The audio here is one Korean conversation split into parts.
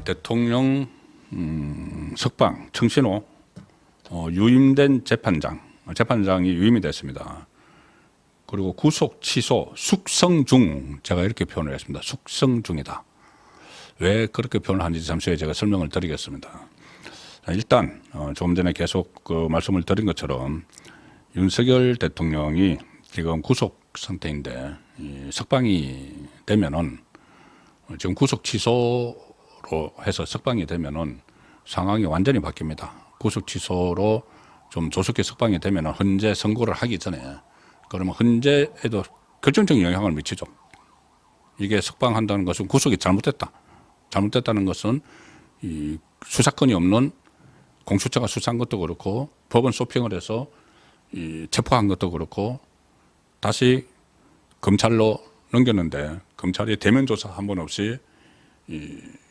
대통령 석방 청신호 유임된 재판장이 유임이 됐습니다. 그리고 구속 취소 숙성 중, 제가 이렇게 표현을 했습니다. 숙성 중이다. 왜 그렇게 표현을 하는지 잠시 후에 제가 설명을 드리겠습니다. 일단 조금 전에 계속 말씀을 드린 것처럼 윤석열 대통령이 지금 구속 상태인데 석방이 되면은, 지금 구속 취소로 해서 석방이 되면은 상황이 완전히 바뀝니다. 구속 취소로 좀 조속히 석방이 되면은 헌재 선고를 하기 전에, 그러면 헌재에도 결정적인 영향을 미치죠. 이게 석방한다는 것은 구속이 잘못됐다는 것은 이 수사권이 없는 공수처가 수사한 것도 그렇고 법원 소평을 해서 체포한 것도 그렇고 다시 검찰로 넘겼는데 검찰이 대면 조사 한 번 없이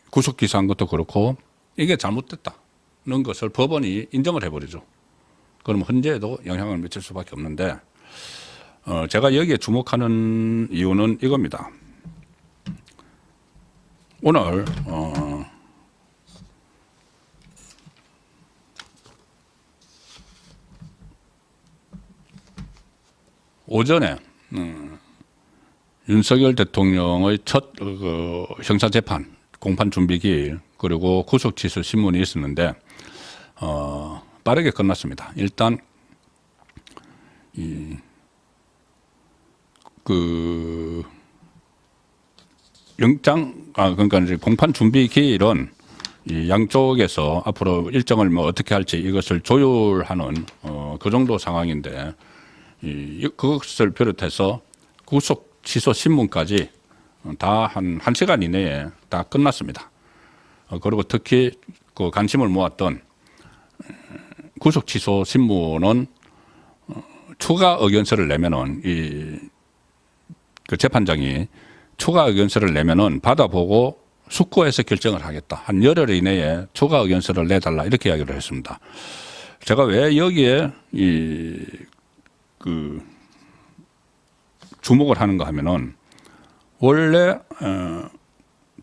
구속 기소한 것도 그렇고 이게 잘못됐다는 것을 법원이 인정을 해버리죠. 그럼 헌재에도 영향을 미칠 수밖에 없는데, 제가 여기에 주목하는 이유는 이겁니다. 오늘 오전에 윤석열 대통령의 첫 형사재판 공판 준비기일 그리고 구속취소 신문이 있었는데 빠르게 끝났습니다. 일단 그러니까 이제 공판 준비 기일은 이 양쪽에서 앞으로 일정을 뭐 어떻게 할지 이것을 조율하는 그 정도 상황인데, 그것을 비롯해서 구속 취소 신문까지 다 한 1시간 이내에 다 끝났습니다. 그리고 특히 그 관심을 모았던 구속 취소 신문은 추가 의견서를 내면은 그 재판장이 추가 의견서를 내면은 받아보고 숙고해서 결정을 하겠다. 한 열흘 이내에 추가 의견서를 내달라, 이렇게 이야기를 했습니다. 제가 왜 여기에 주목을 하는가 하면은, 원래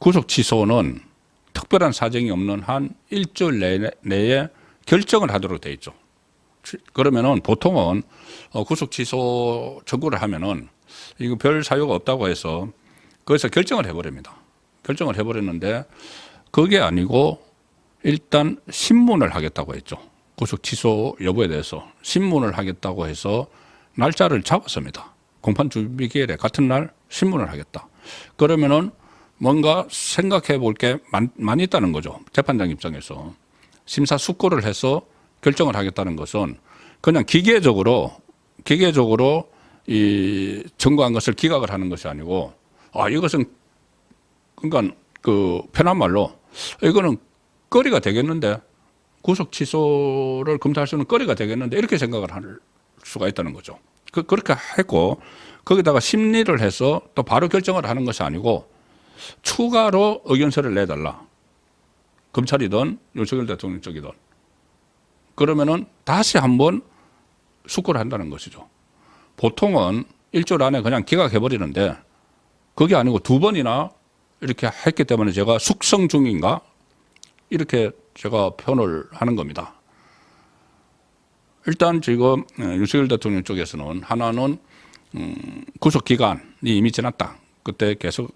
구속 취소는 특별한 사정이 없는 한 일주일 내에 결정을 하도록 돼 있죠. 그러면은 보통은 구속 취소 청구를 하면은 이거 별 사유가 없다고 해서 거기서 결정을 해버립니다. 결정을 해버렸는데 그게 아니고 일단 신문을 하겠다고 했죠. 구속 취소 여부에 대해서 신문을 하겠다고 해서 날짜를 잡았습니다. 공판 준비 기일에 같은 날 신문을 하겠다. 그러면은 뭔가 생각해 볼 게 많이 있다는 거죠. 재판장 입장에서. 심사숙고를 해서 결정을 하겠다는 것은 그냥 기계적으로 이 청구한 것을 기각을 하는 것이 아니고, 이것은 그러니까 그 편한 말로 이거는 거리가 되겠는데, 구속 취소를 검토할 수 있는 거리가 되겠는데, 이렇게 생각을 할 수가 있다는 거죠. 그렇게 했고, 거기다가 심리를 해서 또 바로 결정을 하는 것이 아니고 추가로 의견서를 내달라. 검찰이든 윤석열 대통령 쪽이든. 그러면은 다시 한번 숙고를 한다는 것이죠. 보통은 일주일 안에 그냥 기각해버리는데 그게 아니고 2번이나 이렇게 했기 때문에 제가 숙성 중인가? 이렇게 제가 표현을 하는 겁니다. 일단 지금 윤석열 대통령 쪽에서는 하나는 구속 기간이 이미 지났다. 그때 계속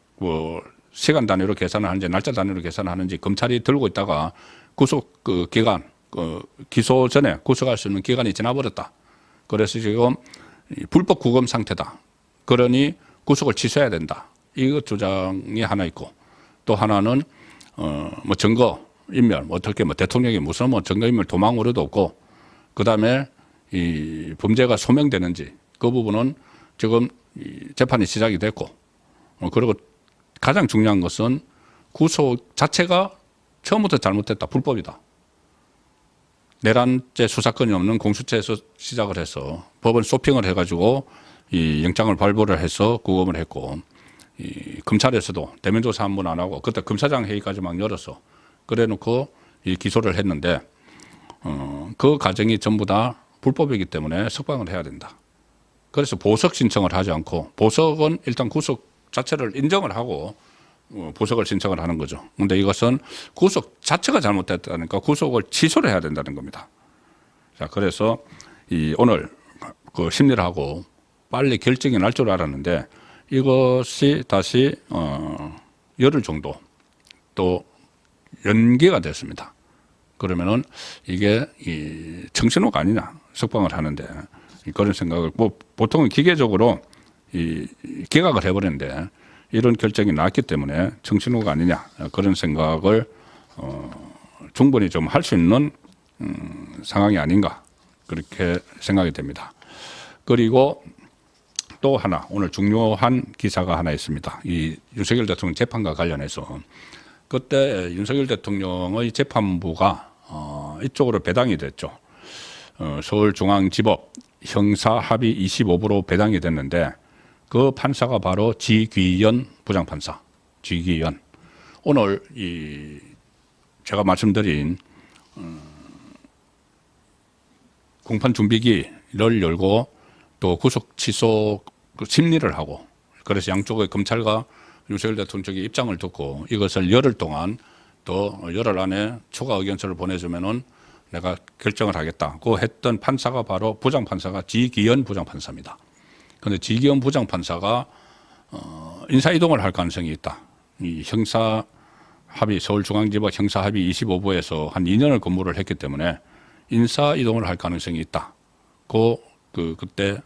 시간 단위로 계산을 하는지 날짜 단위로 계산을 하는지 검찰이 들고 있다가 구속 기간, 기소 전에 구속할 수 있는 기간이 지나버렸다. 그래서 지금 불법 구금 상태다. 그러니 구속을 취소해야 된다. 이거 주장이 하나 있고, 또 하나는 뭐 증거 인멸, 어떻게 대통령이 무슨 증거 인멸 도망 우려도 없고, 그 다음에 이 범죄가 소명되는지 그 부분은 지금 재판이 시작이 됐고, 그리고 가장 중요한 것은 구속 자체가 처음부터 잘못됐다, 불법이다. 내란죄 수사권이 없는 공수처에서 시작을 해서 법원 소핑을 해가지고 이 영장을 발부를 해서 구금을 했고, 이 검찰에서도 대면 조사 한 번 안 하고 그때 검사장 회의까지 막 열어서 그래놓고 이 기소를 했는데, 그 과정이 전부 다 불법이기 때문에 석방을 해야 된다. 그래서 보석 신청을 하지 않고, 보석은 일단 구속 자체를 인정을 하고 보석을 신청을 하는 거죠. 그런데 이것은 구속 자체가 잘못됐다니까 구속을 취소를 해야 된다는 겁니다. 자, 그래서 오늘 그 심리를 하고 빨리 결정이 날 줄 알았는데 이것이 다시 열흘 정도 또 연기가 됐습니다. 그러면은 이게 청신호가 아니냐 석방을 하는데 그런 생각을 보통은 기계적으로 기각을 해버리는데 이런 결정이 나왔기 때문에 청신호가 아니냐 그런 생각을 충분히 좀 할 수 있는 상황이 아닌가 그렇게 생각이 됩니다. 그리고 또 하나 오늘 중요한 기사가 하나 있습니다. 이 윤석열 대통령 재판과 관련해서 그때 윤석열 대통령의 재판부가 이쪽으로 배당이 됐죠. 서울중앙지법 형사합의 25부로 배당이 됐는데 그 판사가 바로 지귀현 부장판사. 지귀현. 오늘 제가 말씀드린 공판 준비기를 열고 또 구속 취소 심리를 하고 그래서 양쪽의 검찰과 윤석열 대통령 쪽의 입장을 듣고 이것을 열흘 동안 또 열흘 안에 추가 의견서를 보내주면은 내가 결정을 하겠다고 했던 판사가 바로 부장판사가 지기현 부장판사입니다. 그런데 지기현 부장판사가 인사이동을 할 가능성이 있다. 이 형사합의 서울중앙지법 형사합의 25부에서 한 2년을 근무를 했기 때문에 인사이동을 할 가능성이 있다. 그때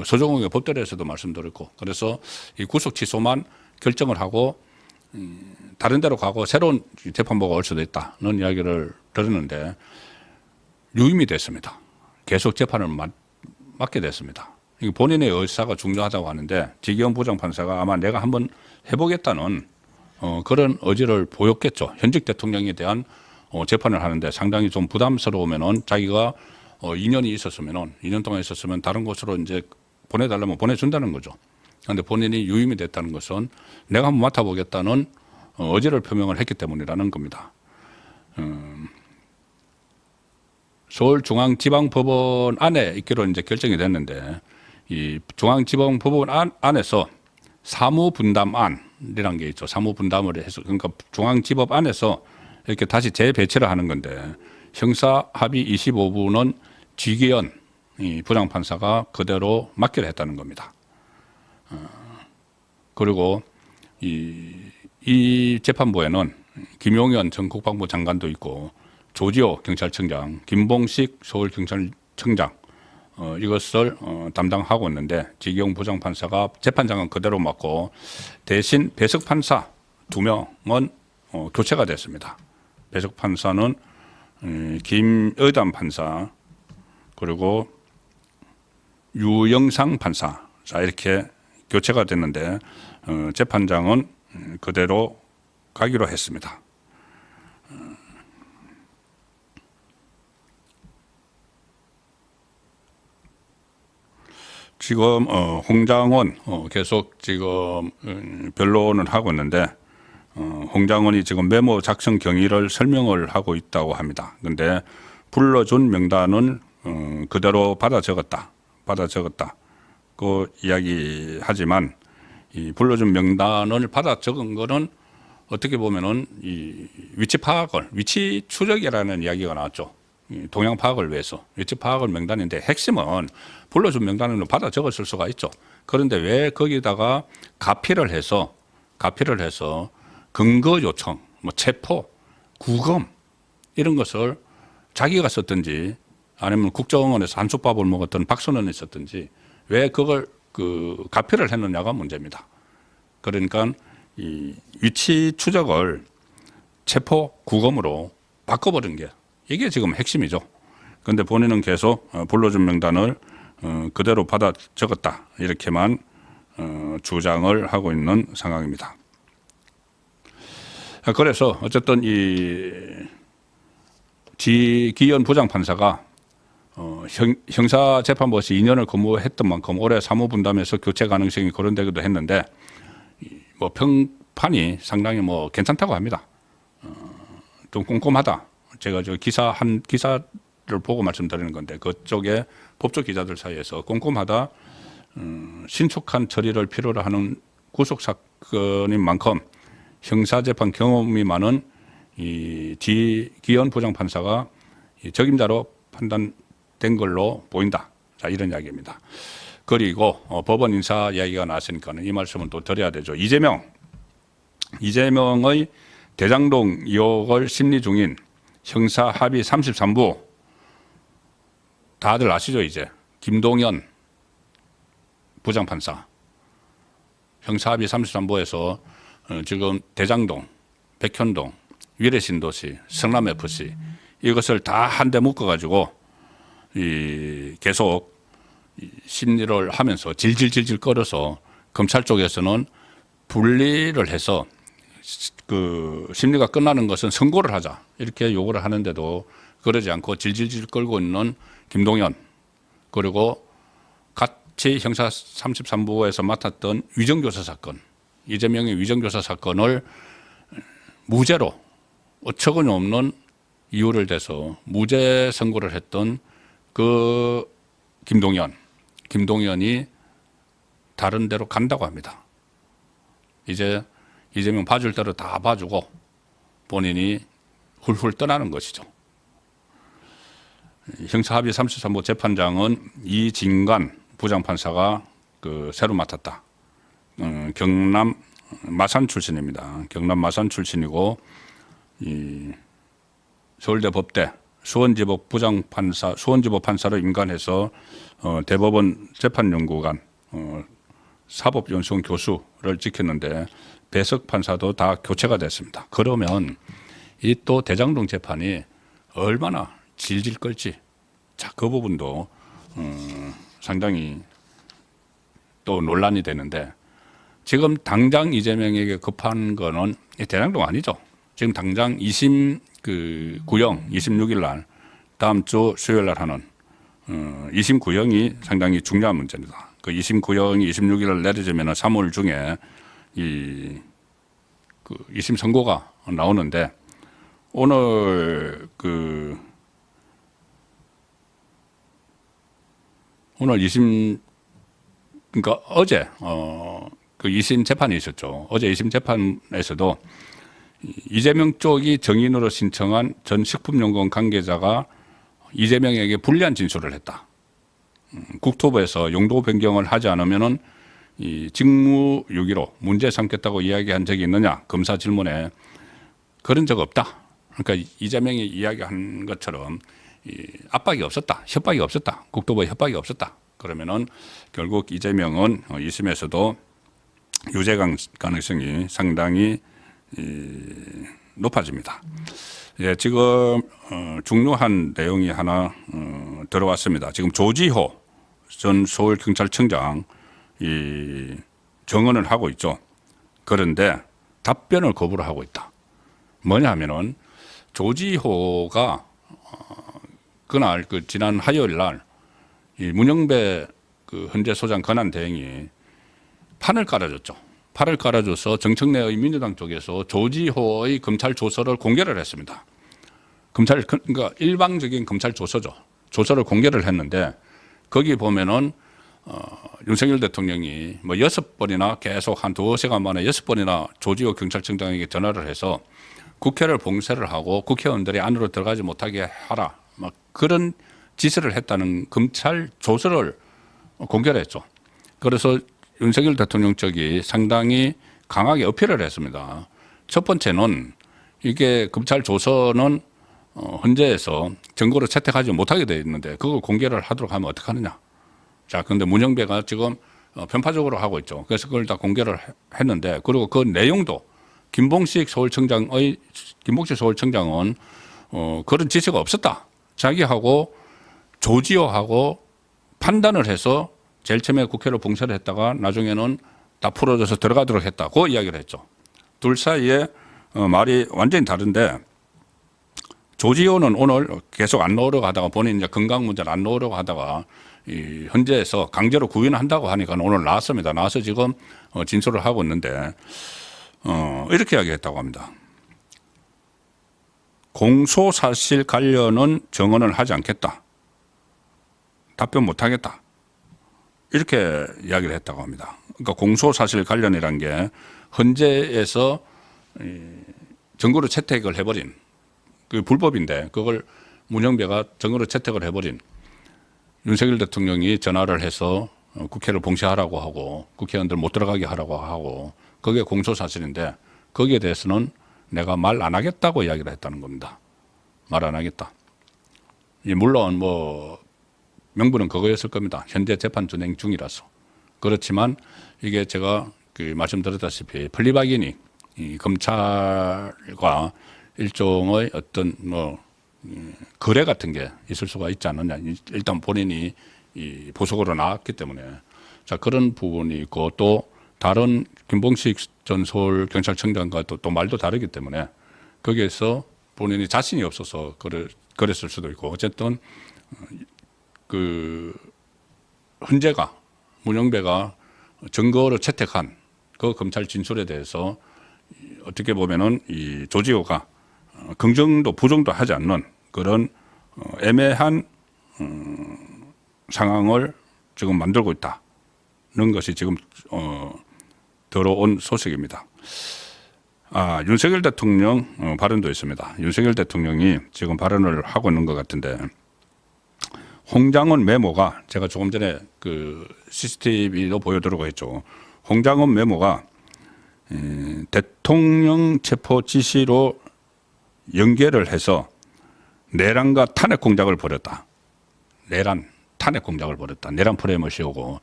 서정욱의 법대리에서도 말씀드렸고 그래서 이 구속 취소만 결정을 하고 다른 데로 가고 새로운 재판부가 올 수도 있다는 이야기를 들었는데 유임이 됐습니다. 계속 재판을 맡게 됐습니다. 본인의 의사가 중요하다고 하는데 지기현 부장판사가 아마 내가 한번 해보겠다는 그런 의지를 보였겠죠. 현직 대통령에 대한 재판을 하는데 상당히 좀 부담스러우면은 자기가 2년이 있었으면은 2년 동안 있었으면 다른 곳으로 이제 보내달라면 보내준다는 거죠. 그런데 본인이 유임이 됐다는 것은 내가 한번 맡아보겠다는 의지를 표명을 했기 때문이라는 겁니다. 서울중앙지방법원 안에 있기로 이제 결정이 됐는데 이 중앙지방법원 안에서 사무분담안이라는 게 있죠. 사무분담을 해서 그러니까 중앙지법 안에서 이렇게 다시 재배치를 하는 건데 형사합의 25부는 지기현 부장판사가 그대로 맡기로 했다는 겁니다. 그리고 이 재판부에는 김용현 전 국방부 장관도 있고 조지호 경찰청장, 김봉식 서울경찰청장 이것을 담당하고 있는데 지기현 부장판사가 재판장은 그대로 맡고 대신 배석판사 2명은 교체가 됐습니다. 배석판사는 김의담 판사 그리고 유영상 판사 자 이렇게 교체가 됐는데 재판장은 그대로 가기로 했습니다. 지금 홍장원 계속 지금 변론을 하고 있는데 홍장원이 지금 메모 작성 경위를 설명을 하고 있다고 합니다. 그런데 불러준 명단은 그대로 받아 적었다. 그 이야기하지만 이 불러준 명단을 받아 적은 거는 어떻게 보면은 이 위치 추적이라는 이야기가 나왔죠. 동향 파악을 위해서 위치 파악을 명단인데 핵심은 불러준 명단을 받아 적었을 수가 있죠. 그런데 왜 거기다가 가피를 해서 근거 요청, 체포, 구금 이런 것을 자기가 썼든지 아니면 국정원에서 한솥밥을 먹었던 박선원이 썼든지 왜 그걸 가피를 했느냐가 문제입니다. 그러니까 이 위치 추적을 체포, 구금으로 바꿔버린 게 이게 지금 핵심이죠. 그런데 본인은 계속 불러준 명단을 그대로 받아 적었다 이렇게만 주장을 하고 있는 상황입니다. 그래서 어쨌든 이 지기현 부장판사가 형사재판부에서 2년을 근무했던 만큼 올해 사무분담에서 교체 가능성이 거론되기도 했는데 평판이 상당히 괜찮다고 합니다. 좀 꼼꼼하다. 제가 저 기사를 보고 말씀드리는 건데 그쪽에 법조 기자들 사이에서 꼼꼼하다, 신속한 처리를 필요로 하는 구속 사건인 만큼 형사재판 경험이 많은 이 지기현 부장판사가 이 적임자로 판단된 걸로 보인다. 자, 이런 이야기입니다. 그리고 법원 인사 이야기가 나왔으니까는 이 말씀은 또 드려야 되죠. 이재명의 대장동 의혹을 심리 중인 형사 합의 33부 다들 아시죠? 이제 김동연 부장판사 형사 합의 33부에서 지금 대장동, 백현동, 위례신도시, 성남FC 이것을 다 한데 묶어가지고 계속 심리를 하면서 질질질질 끌어서 검찰 쪽에서는 분리를 해서 그 심리가 끝나는 것은 선고를 하자 이렇게 요구를 하는데도 그러지 않고 질질질 끌고 있는 김동연 그리고 같이 형사 33부에서 맡았던 위정교사 사건 이재명의 위정교사 사건을 무죄로 어처구니 없는 이유를 대서 무죄 선고를 했던 그 김동연이 다른 데로 간다고 합니다. 이제 이재명 봐줄 대로 다 봐주고 본인이 훌훌 떠나는 것이죠. 형사합의 33부 재판장은 이진관 부장판사가 새로 맡았다. 경남 마산 출신입니다. 경남 마산 출신이고 서울대 법대 수원지법 부장판사, 수원지법 판사로 임관해서 대법원 재판연구관 사법연수원 교수를 지켰는데 배석 판사도 다 교체가 됐습니다. 그러면 이 또 대장동 재판이 얼마나 질질 끌지. 자, 그 부분도 상당히 또 논란이 되는데 지금 당장 이재명에게 급한 거는 대장동 아니죠. 지금 당장 2심 구형 26일 날 다음 주 수요일 날 하는 2심 구형이 상당히 중요한 문제입니다. 그 2심 구형이 26일 날 내려지면 3월 중에 2심 선고가 나오는데 오늘 2심 그러니까 어제 그 2심 재판이 있었죠. 어제 2심 재판에서도 이재명 쪽이 정인으로 신청한 전 식품연구원 관계자가 이재명에게 불리한 진술을 했다. 국토부에서 용도 변경을 하지 않으면은 이 직무유기로 문제 삼겠다고 이야기한 적이 있느냐 검사 질문에 그런 적 없다. 그러니까 이재명이 이야기한 것처럼 압박이 없었다, 협박이 없었다, 국토부의 협박이 없었다. 그러면은 결국 이재명은 2심에서도 유죄 가능성이 상당히 높아집니다. 예, 지금 중요한 내용이 하나 들어왔습니다. 지금 조지호 전 서울경찰청장 정언을 하고 있죠. 그런데 답변을 거부를 하고 있다. 뭐냐 하면은 조지호가 그날 지난 화요일 날 이 문영배 헌재 소장 권한 대행이 판을 깔아줬죠. 판을 깔아줘서 정청래의 민주당 쪽에서 조지호의 검찰 조서를 공개를 했습니다. 그러니까 일방적인 검찰 조서죠. 조서를 공개를 했는데 거기 보면은 윤석열 대통령이 뭐 6번이나 계속 한 2시간 만에 6번이나 조지호 경찰청장에게 전화를 해서 국회를 봉쇄를 하고 국회의원들이 안으로 들어가지 못하게 하라. 막 그런 지시를 했다는 검찰 조서를 공개를 했죠. 그래서 윤석열 대통령 쪽이 상당히 강하게 어필을 했습니다. 첫 번째는 이게 검찰 조서는 헌재에서 증거로 채택하지 못하게 되어 있는데 그걸 공개를 하도록 하면 어떡하느냐. 자, 그런데 문영배가 지금 편파적으로 하고 있죠. 그래서 그걸 다 공개를 했는데 그리고 그 내용도 김봉식 서울청장은 그런 지시가 없었다. 자기하고 조지호하고 판단을 해서 제일 처음에 국회를 봉쇄를 했다가 나중에는 다 풀어져서 들어가도록 했다고 이야기를 했죠. 둘 사이에 말이 완전히 다른데 조지호는 오늘 계속 안 나오려고 하다가 본인 이제 건강 문제를 안 나오려고 하다가 이 헌재에서 강제로 구인한다고 하니까 오늘 나왔습니다. 나와서 지금 진술을 하고 있는데 이렇게 이야기했다고 합니다. 공소 사실 관련은 정언을 하지 않겠다. 답변 못 하겠다. 이렇게 이야기를 했다고 합니다. 그러니까 공소 사실 관련이란 게 헌재에서 증거로 채택을 해버린 그 불법인데 그걸 문영배가 증거로 채택을 해버린 윤석열 대통령이 전화를 해서 국회를 봉쇄하라고 하고 국회의원들 못 들어가게 하라고 하고 그게 공소사실인데 거기에 대해서는 내가 말 안 하겠다고 이야기를 했다는 겁니다. 말 안 하겠다. 물론 뭐 명분은 그거였을 겁니다. 현재 재판 진행 중이라서. 그렇지만 이게 제가 말씀드렸다시피 플리바겐이 이 검찰과 일종의 어떤 뭐 거래 같은 게 있을 수가 있지 않느냐. 일단 본인이 이 보석으로 나왔기 때문에 자 그런 부분이 있고 또 다른 김봉식 전 서울경찰청장과 또 말도 다르기 때문에 거기에서 본인이 자신이 없어서 그랬을 수도 있고 어쨌든 그 헌재가 문영배가 증거로 채택한 그 검찰 진술에 대해서 어떻게 보면은 이 조지호가 긍정도 부정도 하지 않는 그런 애매한 상황을 지금 만들고 있다는 것이 지금 들어온 소식입니다. 윤석열 대통령 발언도 있습니다. 윤석열 대통령이 지금 발언을 하고 있는 것 같은데 홍장원 메모가 제가 조금 전에 그 CCTV도 보여드리고 했죠. 홍장원 메모가 대통령 체포 지시로 연계를 해서 내란과 탄핵 공작을 벌였다. 내란, 탄핵 공작을 벌였다. 내란 프레임을 씌우고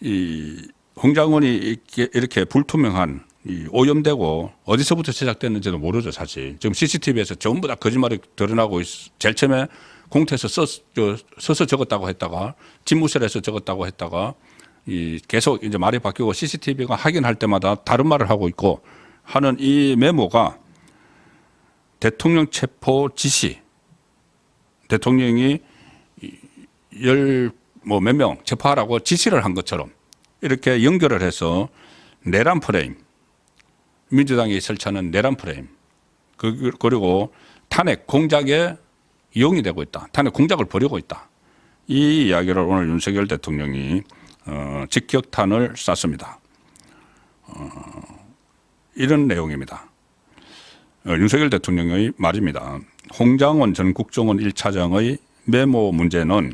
이 홍장원이 이렇게 불투명한 이 오염되고 어디서부터 시작됐는지도 모르죠 사실. 지금 CCTV에서 전부 다 거짓말이 드러나고 제일 처음에 공터에서 써서 적었다고 했다가 집무실에서 적었다고 했다가 계속 이제 말이 바뀌고 CCTV가 확인할 때마다 다른 말을 하고 있고 하는 이 메모가 대통령 체포 지시, 대통령이 몇 명 체포하라고 지시를 한 것처럼 이렇게 연결을 해서 내란 프레임, 민주당이 설치하는 내란 프레임, 그리고 탄핵 공작에 이용이 되고 있다. 탄핵 공작을 벌이고 있다. 이 이야기를 오늘 윤석열 대통령이 직격탄을 쐈습니다. 이런 내용입니다. 윤석열 대통령의 말입니다. 홍장원 전 국정원 1차장의 메모 문제는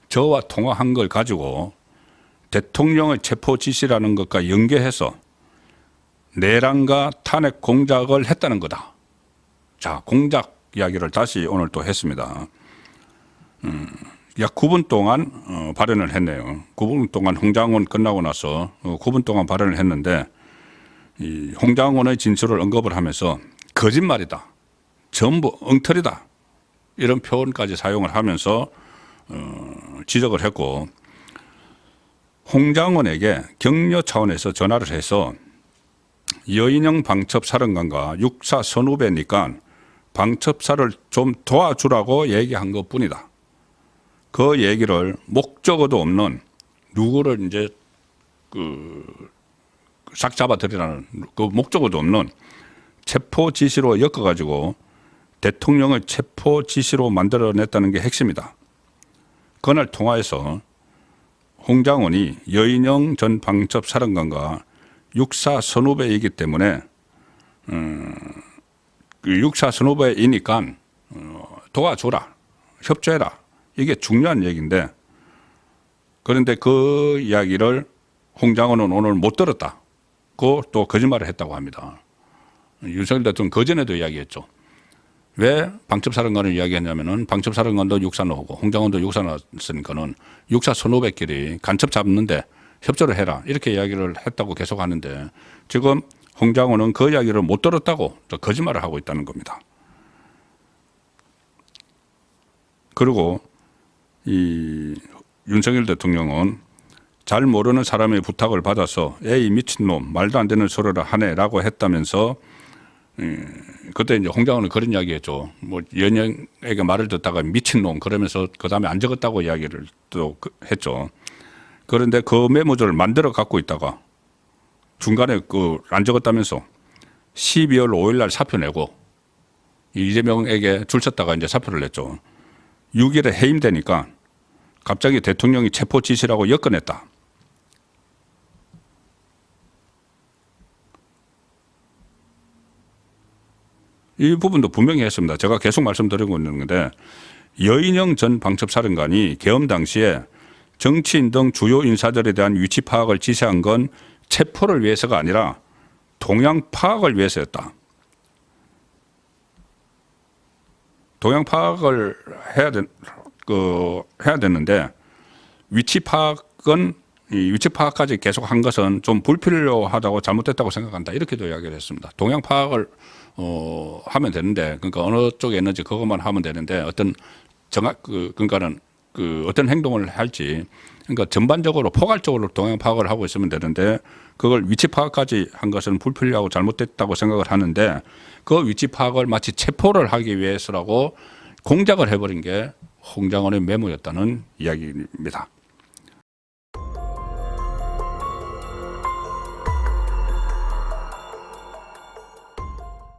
저와 통화한 걸 가지고 대통령의 체포 지시라는 것과 연계해서 내란과 탄핵 공작을 했다는 거다. 자, 공작 이야기를 다시 오늘 또 했습니다. 약 9분 동안 발언을 했네요. 9분 동안 홍장원 끝나고 나서 9분 동안 발언을 했는데 이 홍장원의 진술을 언급을 하면서 거짓말이다. 전부 엉터리다. 이런 표현까지 사용을 하면서 지적을 했고 홍장원에게 격려 차원에서 전화를 해서 여인영 방첩사령관과 육사 선후배니까 방첩사를 좀 도와주라고 얘기한 것뿐이다. 그 얘기를 목적어도 없는 누구를 이제 싹 잡아들이라는 그 목적어도 없는 체포 지시로 엮어가지고 대통령의 체포 지시로 만들어냈다는 게 핵심이다. 그날 통화에서 홍장원이 여인영 전 방첩사령관과 육사 선후배이기 때문에 육사 선후배이니까 도와줘라, 협조해라. 이게 중요한 얘기인데 그런데 그 이야기를 홍장원은 오늘 못 들었다고 또 거짓말을 했다고 합니다. 윤석열 대통령 그전에도 이야기했죠. 왜 방첩사령관을 이야기했냐면은 방첩사령관도 육사 나오고 홍장원도 육사 나왔으니까는 육사 선후배끼리 간첩 잡는데 협조를 해라 이렇게 이야기를 했다고 계속 하는데 지금 홍장원은 그 이야기를 못 들었다고 또 거짓말을 하고 있다는 겁니다. 그리고 이 윤석열 대통령은 잘 모르는 사람의 부탁을 받아서 에이 미친놈 말도 안 되는 소리를 하네라고 했다면서 그때 이제 홍장원은 그런 이야기했죠. 뭐 연영에게 말을 듣다가 미친놈 그러면서 그 다음에 안 적었다고 이야기를 또 했죠. 그런데 그 메모지를 만들어 갖고 있다가 중간에 안 적었다면서 12월 5일 날 사표 내고 이재명에게 줄 쳤다가 이제 사표를 냈죠. 6일에 해임되니까 갑자기 대통령이 체포 지시라고 엮어냈다. 이 부분도 분명히 했습니다. 제가 계속 말씀드리고 있는 건데 여인영 전 방첩사령관이 계엄 당시에 정치인 등 주요 인사들에 대한 위치 파악을 지시한 건 체포를 위해서가 아니라 동향 파악을 위해서였다. 동향 파악을 해야 되는데 위치 파악은 이 위치 파악까지 계속 한 것은 좀 불필요하다고 잘못됐다고 생각한다. 이렇게도 이야기를 했습니다. 동향 파악을 하면 되는데 그러니까 어느 쪽에 있는지 그것만 하면 되는데 어떤 그러니까는 어떤 행동을 할지 그러니까 전반적으로 포괄적으로 동향 파악을 하고 있으면 되는데 그걸 위치 파악까지 한 것은 불필요하고 잘못됐다고 생각을 하는데 그 위치 파악을 마치 체포를 하기 위해서라고 공작을 해버린 게 홍장원의 메모였다는 이야기입니다.